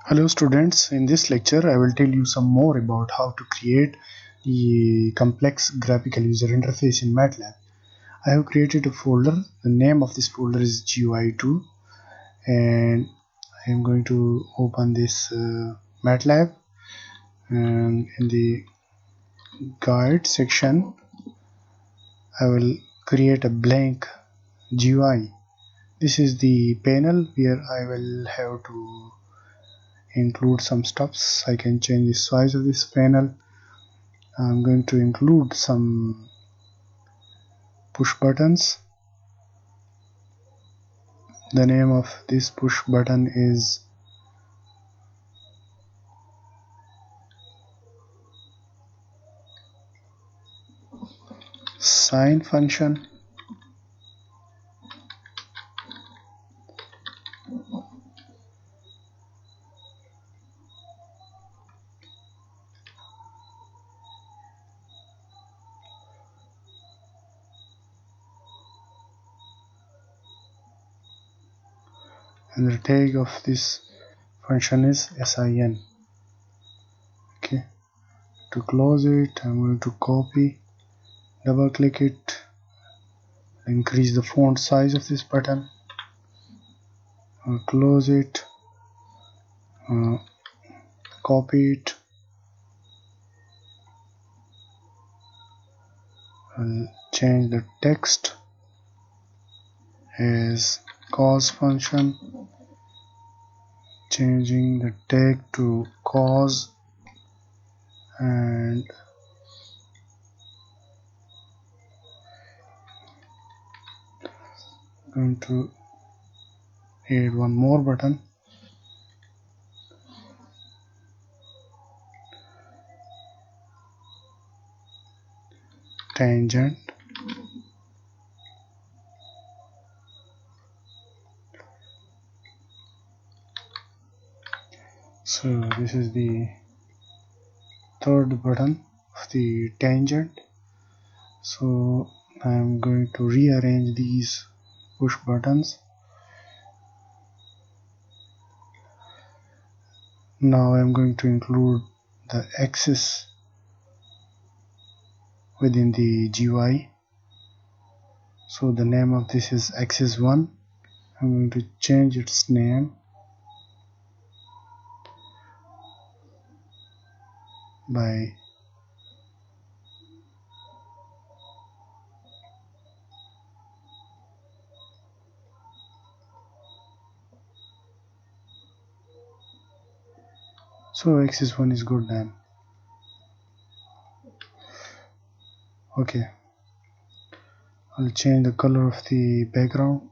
Hello students, in this lecture I will tell you some more about how to create the complex graphical user interface in Matlab. I have created a folder. The name of this folder is GUI2 and I am going to open this Matlab, and in the guide section I will create a blank GUI. This is the panel where I will have to include some stuffs. I can change the size of this panel. I'm going to include some push buttons. The name of this push button is sign function. And the tag of this function is sin. Okay, to close it I'm going to copy, double click it, increase the font size of this button, I'll close it, copy it, I'll change the text as cause function, changing the tag to cause, and going to add one more button, tangent. So this is the third button of the tangent. So I am going to rearrange these push buttons. Now I am going to include the axis within the GUI. So the name of this is axis 1. I'm going to change its name by axis 1 is good then. Okay, I'll change the color of the background.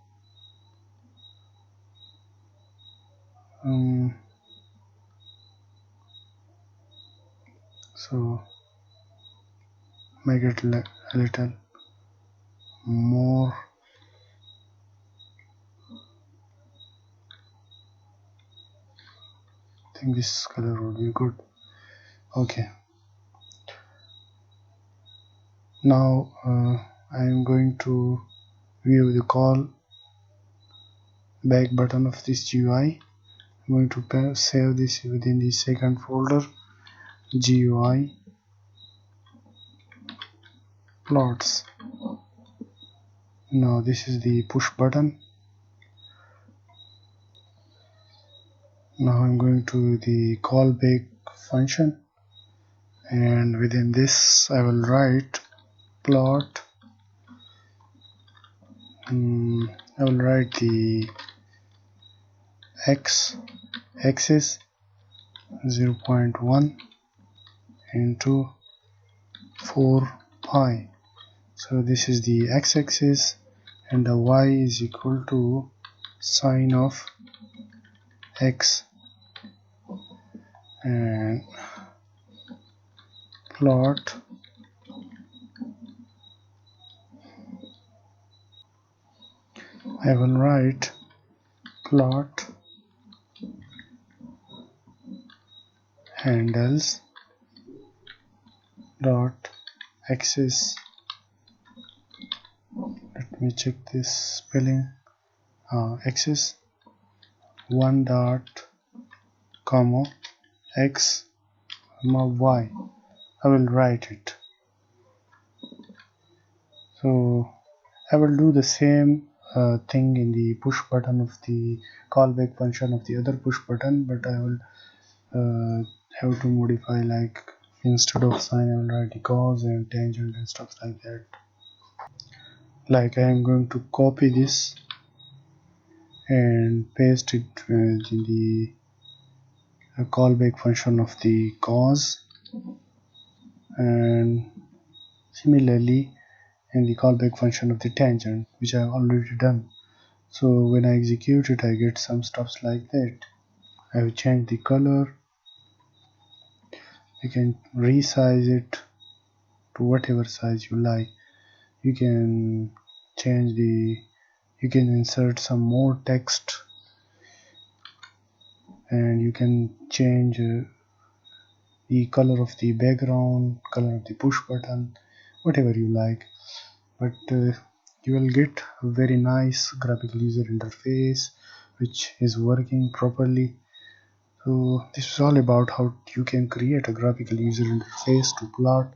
So make it a little more. I think this color would be good. Okay, now I am going to view the call back button of this GUI. I'm going to save this within the second folder, GUI plots. Now this is the push button. Now I'm going to the callback function, and within this I will write plot. I will write the x-axis 0.1 into 4 pi. So this is the x-axis, and the y is equal to sine of x, and plot I will write plot handles dot axis. Let me check this spelling. Axis 1 dot comma x comma y. I will write it. So I will do the same thing in the push button of the callback function of the other push button, but I will have to modify, like instead of sign I will write the cos and tangent and stuff like that. Like I am going to copy this and paste it in the callback function of the cos, and similarly in the callback function of the tangent, which I have already done. So when I execute it, I get some stuffs like that. I have changed the color. You can resize it to whatever size you like. You can change the, you can insert some more text, and you can change the color of the background, color of the push button, whatever you like. But you will get a very nice graphical user interface which is working properly. So this is all about how you can create a graphical user interface to plot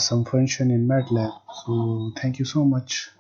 some function in Matlab. So thank you so much.